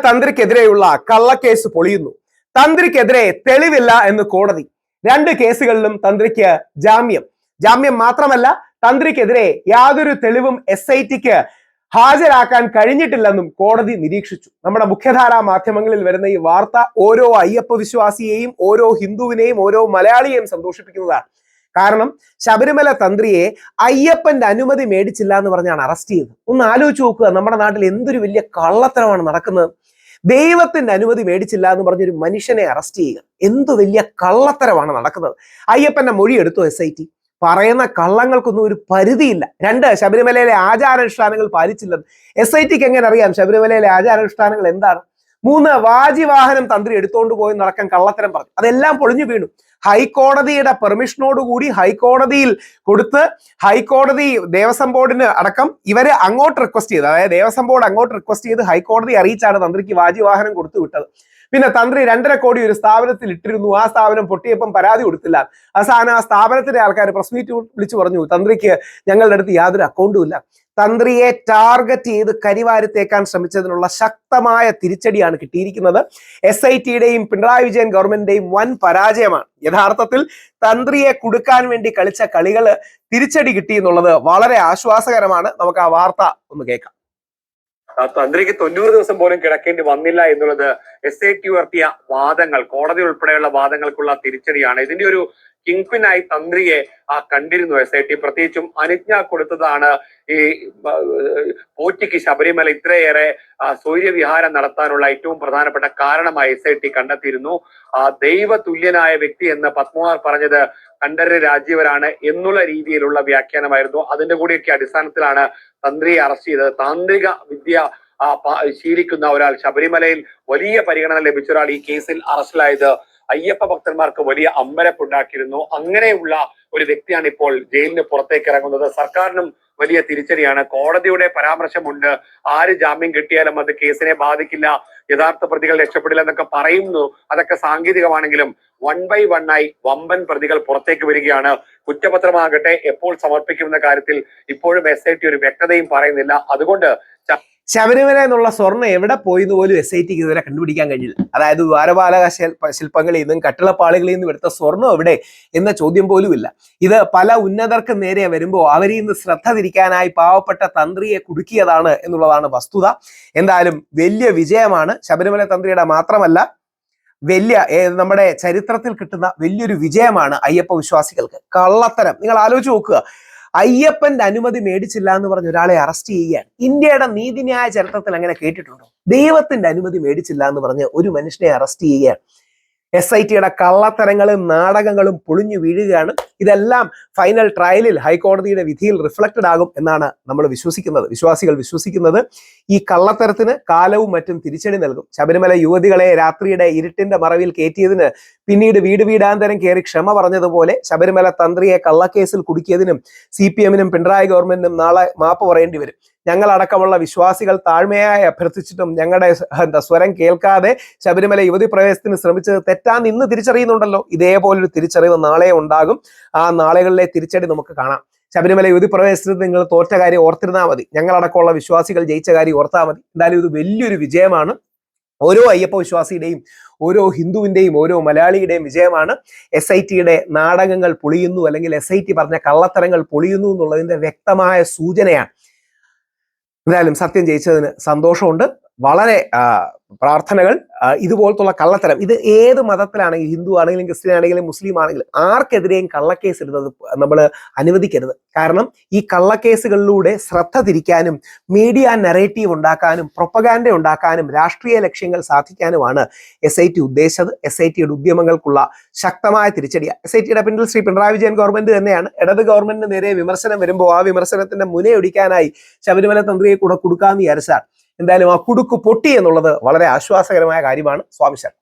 തന്ത്രിക്കെതിരെയുള്ള കള്ളക്കേസ് പൊളിയുന്നു. തന്ത്രിക്കെതിരെ തെളിവില്ല എന്ന് കോടതി. 2 കേസുകളിലും തന്ത്രിക്ക് ജാമ്യം മാത്രമല്ല, തന്ത്രിക്കെതിരെ യാതൊരു തെളിവും SITക്ക് ഹാജരാക്കാൻ കഴിഞ്ഞിട്ടില്ലെന്നും കോടതി നിരീക്ഷിച്ചു. നമ്മുടെ മുഖ്യധാരാ മാധ്യമങ്ങളിൽ വരുന്ന ഈ വാർത്ത ഓരോ അയ്യപ്പ വിശ്വാസിയെയും, ഓരോ ഹിന്ദുവിനെയും, ഓരോ മലയാളിയെയും സന്തോഷിപ്പിക്കുന്നതാണ്. കാരണം ശബരിമല തന്ത്രിയെ അയ്യപ്പന്റെ അനുമതി മേടിച്ചില്ല എന്ന് പറഞ്ഞാണ് അറസ്റ്റ് ചെയ്തത്. ഒന്ന് ആലോചിച്ച് നോക്കുക, നമ്മുടെ നാട്ടിൽ എന്തൊരു വലിയ കള്ളത്തരമാണ് നടക്കുന്നത്. ദൈവത്തിന്റെ അനുമതി മേടിച്ചില്ല എന്ന് പറഞ്ഞൊരു മനുഷ്യനെ അറസ്റ്റ് ചെയ്യുക, എന്തു വലിയ കള്ളത്തരമാണ് നടക്കുന്നത്. അയ്യപ്പന്റെ മൊഴി എടുത്തു SIT. പറയുന്ന കള്ളങ്ങൾക്കൊന്നും ഒരു പരിധിയില്ല. 2, ശബരിമലയിലെ ആചാരാനുഷ്ഠാനങ്ങൾ പാലിച്ചില്ലെന്ന്. SITക്ക് എങ്ങനെ അറിയാം ശബരിമലയിലെ ആചാരാനുഷ്ഠാനങ്ങൾ എന്താണ്? 3, വാജിവാഹനം തന്ത്രി എടുത്തോണ്ട് പോയി നടക്കാൻ കള്ളത്തരം പറഞ്ഞു. അതെല്ലാം പൊളിഞ്ഞു വീണു. ഹൈക്കോടതിയുടെ പെർമിഷനോടുകൂടി ഹൈക്കോടതിയിൽ കൊടുത്ത് ഹൈക്കോടതി ദേവസ്വം ബോർഡിന് അടക്കം ഇവര് അങ്ങോട്ട് റിക്വസ്റ്റ് ചെയ്ത്, അതായത് ദേവസ്വം ബോർഡ് അങ്ങോട്ട് റിക്വസ്റ്റ് ചെയ്ത് ഹൈക്കോടതി അറിയിച്ചാണ് തന്ത്രിക്ക് വാജിവാഹനം കൊടുത്തു വിട്ടത്. പിന്നെ തന്ത്രി 2.5 കോടി ഒരു സ്ഥാപനത്തിൽ ഇട്ടിരുന്നു. ആ സ്ഥാപനം പൊട്ടിയപ്പം പരാതി കൊടുത്തില്ല. അവസാനം ആ സ്ഥാപനത്തിലെ ആൾക്കാർ പ്രസ് മീറ്റ് വിളിച്ചു പറഞ്ഞു, തന്ത്രിക്ക് ഞങ്ങളുടെ അടുത്ത് യാതൊരു അക്കൗണ്ടും ഇല്ല. തന്ത്രിയെ ടാർഗറ്റ് ചെയ്ത് കരിവാരിത്തേക്കാൻ ശ്രമിച്ചതിനുള്ള ശക്തമായ തിരിച്ചടിയാണ് കിട്ടിയിരിക്കുന്നത്. SITയുടെയും പിണറായി വിജയൻ ഗവൺമെന്റിന്റെയും വൻ പരാജയമാണ്. യഥാർത്ഥത്തിൽ തന്ത്രിയെ കുടുക്കാൻ വേണ്ടി കളിച്ച കളികള് തിരിച്ചടി കിട്ടി എന്നുള്ളത് വളരെ ആശ്വാസകരമാണ്. നമുക്ക് ആ വാർത്ത ഒന്ന് കേൾക്കാം. തന്ത്രിക്ക് 90 ദിവസം പോലും കിടക്കേണ്ടി വന്നില്ല എന്നുള്ളത് SIT ഉയർത്തിയ വാദങ്ങൾ, കോടതി ഉൾപ്പെടെയുള്ള വാദങ്ങൾക്കുള്ള തിരിച്ചടിയാണ്. ഇതിന്റെ ഒരു കിങ്പിനായി തന്ത്രിയെ കണ്ടിരുന്നു SIT. പ്രത്യേകിച്ചും അനുജ്ഞ കൊടുത്തതാണ് ഈ പോറ്റിക്ക് ശബരിമല ഇത്രയേറെ സൂര്യവിഹാരം നടത്താനുള്ള ഏറ്റവും പ്രധാനപ്പെട്ട കാരണമായി SIT കണ്ടെത്തിയിരുന്നു. ദൈവ തുല്യനായ വ്യക്തി എന്ന് പത്മകുമാർ പറഞ്ഞത് കണ്ഠരര് രാജീവരാണ് എന്നുള്ള രീതിയിലുള്ള വ്യാഖ്യാനമായിരുന്നു. അതിന്റെ കൂടിയൊക്കെ അടിസ്ഥാനത്തിലാണ് തന്ത്രിയെ അറസ്റ്റ് ചെയ്തത്. താന്ത്രിക വിദ്യ ശീലിക്കുന്ന ഒരാൾ, ശബരിമലയിൽ വലിയ പരിഗണന ലഭിച്ച ഒരാൾ ഈ കേസിൽ അറസ്റ്റിലായത് അയ്യപ്പ ഭക്തന്മാർക്ക് വലിയ അമ്പരപ്പുണ്ടാക്കിയിരുന്നു. അങ്ങനെയുള്ള ഒരു വ്യക്തിയാണ് ഇപ്പോൾ ജയിലിന് പുറത്തേക്ക് ഇറങ്ങുന്നത്. സർക്കാരിനും വലിയ തിരിച്ചടിയാണ്. കോടതിയുടെ പരാമർശമുണ്ട്, ആര് ജാമ്യം കിട്ടിയാലും അത് കേസിനെ ബാധിക്കില്ല, യഥാർത്ഥ പ്രതികൾ രക്ഷപ്പെടില്ല എന്നൊക്കെ പറയുന്നു. അതൊക്കെ സാങ്കേതികമാണെങ്കിലും 1 by 1 ആയി വമ്പൻ പ്രതികൾ പുറത്തേക്ക് വരികയാണ്. കുറ്റപത്രമാകട്ടെ എപ്പോൾ സമർപ്പിക്കുമെന്ന കാര്യത്തിൽ ഇപ്പോഴും SIT ഒരു വ്യക്തതയും പറയുന്നില്ല. അതുകൊണ്ട് ശബരിമല എന്നുള്ള സ്വർണ്ണം എവിടെ പോയിന്ന് പോലും SITക്ക് ഇതുവരെ കണ്ടുപിടിക്കാൻ കഴിഞ്ഞില്ല. അതായത് ദ്വാരപാലക ശില്പങ്ങളിൽ നിന്നും കട്ടിളപ്പാളികളിൽ നിന്നും എടുത്ത സ്വർണ്ണം എവിടെ എന്ന ചോദ്യം പോലും ഇല്ല. ഇത് പല ഉന്നതർക്ക് നേരെ വരുമ്പോൾ അവരിൽ നിന്ന് ശ്രദ്ധ തിരിക്കാനായി പാവപ്പെട്ട തന്ത്രിയെ കുടുക്കിയതാണ് എന്നുള്ളതാണ് വസ്തുത. എന്തായാലും വലിയ വിജയമാണ്. ശബരിമല തന്ത്രിയുടെ മാത്രമല്ല, നമ്മുടെ ചരിത്രത്തിൽ കിട്ടുന്ന വലിയൊരു വിജയമാണ് അയ്യപ്പ വിശ്വാസികൾക്ക്. കള്ളത്തരം നിങ്ങൾ ആലോചിച്ച് നോക്കുക. അയ്യപ്പന്റെ അനുമതി മേടിച്ചില്ല എന്ന് പറഞ്ഞ് ഒരാളെ അറസ്റ്റ് ചെയ്യുകയാണ്. ഇന്ത്യയുടെ നീതിന്യായ ചരിത്രത്തിൽ അങ്ങനെ കേട്ടിട്ടുണ്ടോ? ദൈവത്തിന്റെ അനുമതി മേടിച്ചില്ല എന്ന് പറഞ്ഞ് ഒരു മനുഷ്യനെ അറസ്റ്റ് ചെയ്യുകയാണ്. SITയുടെ കള്ളത്തരങ്ങളും നാടകങ്ങളും പൊളിഞ്ഞു വീഴുകയാണ്. ഇതെല്ലാം ഫൈനൽ ട്രയലിൽ ഹൈക്കോടതിയുടെ വിധിയിൽ റിഫ്ലക്റ്റഡ് ആകും എന്നാണ് നമ്മൾ വിശ്വാസികൾ വിശ്വസിക്കുന്നത്. ഈ കള്ളത്തരത്തിന് കാലവും മറ്റും തിരിച്ചടി നൽകും. ശബരിമല യുവതികളെ രാത്രിയുടെ ഇരുട്ടിന്റെ മറവിൽ കയറ്റിയതിന് പിന്നീട് വീടാന്തരം കയറി ക്ഷമ പറഞ്ഞതുപോലെ ശബരിമല തന്ത്രിയെ കള്ളക്കേസിൽ കുടുക്കിയതിനും CPMനും പിണറായി ഗവൺമെന്റിനും നാളെ മാപ്പ് പറയേണ്ടി വരും. ഞങ്ങളടക്കമുള്ള വിശ്വാസികൾ താഴ്മയായി അഭ്യർത്ഥിച്ചിട്ടും ഞങ്ങളുടെ സ്വരം കേൾക്കാതെ ശബരിമല യുവതി പ്രവേശത്തിന് ശ്രമിച്ചത് തെറ്റാന്ന് ഇന്ന് തിരിച്ചറിയുന്നുണ്ടല്ലോ. ഇതേപോലൊരു തിരിച്ചറിവ് നാളെ ഉണ്ടാകും. ആ നാളുകളിലെ തിരിച്ചടി നമുക്ക് കാണാം. ശബരിമല യുവതി പ്രവേശനത്തിൽ നിങ്ങൾ തോറ്റ കാര്യം ഓർത്തിരുന്നാൽ മതി, ഞങ്ങളടക്കമുള്ള വിശ്വാസികൾ ജയിച്ച കാര്യം ഓർത്താൽ മതി. എന്തായാലും ഇത് വലിയൊരു വിജയമാണ്. ഓരോ അയ്യപ്പ വിശ്വാസിയുടെയും, ഓരോ ഹിന്ദുവിന്റെയും, ഓരോ മലയാളിയുടെയും വിജയമാണ്. SITയുടെ നാടകങ്ങൾ പൊളിയുന്നു, അല്ലെങ്കിൽ SIT പറഞ്ഞ കള്ളത്തരങ്ങൾ പൊളിയുന്നു എന്നുള്ളതിന്റെ വ്യക്തമായ സൂചനയാണ്. എന്തായാലും സത്യം ജയിച്ചതിന് സന്തോഷമുണ്ട്. വളരെ പ്രാർത്ഥനകൾ. ഇതുപോലത്തുള്ള കള്ളത്തരം ഇത് ഏത് മതത്തിലാണെങ്കിലും, ഹിന്ദു ആണെങ്കിലും ക്രിസ്ത്യൻ ആണെങ്കിലും മുസ്ലിം ആണെങ്കിലും ആർക്കെതിരെയും കള്ളക്കേസ് ഇടുന്നത് നമ്മൾ അനുവദിക്കരുത്. കാരണം ഈ കള്ളക്കേസുകളിലൂടെ ശ്രദ്ധ തിരിക്കാനും മീഡിയ നറേറ്റീവ് ഉണ്ടാക്കാനും പ്രൊപ്പഗാൻഡ ഉണ്ടാക്കാനും രാഷ്ട്രീയ ലക്ഷ്യങ്ങൾ സാധിക്കാനുമാണ് SIT ഉദ്ദേശിച്ചത്. SITയുടെ ഉദ്യമങ്ങൾക്കുള്ള ശക്തമായ തിരിച്ചടിയാണ്. SITയുടെ പിന്നിൽ ശ്രീ പിണറായി വിജയൻ ഗവൺമെന്റ് തന്നെയാണ്. ഇടത് ഗവൺമെന്റിന് നേരെ വിമർശനം വരുമ്പോൾ ആ വിമർശനത്തിന്റെ മുനയൊടിക്കാനായി ശബരിമല തന്ത്രിയെ കൂടെ കൊടുക്കാമെന്ന് വിചാരിച്ചാൽ എന്തായാലും ആ കുടുക്ക് പൊട്ടി എന്നുള്ളത് വളരെ ആശ്വാസകരമായ കാര്യമാണ്. സ്വാമി ശരണം.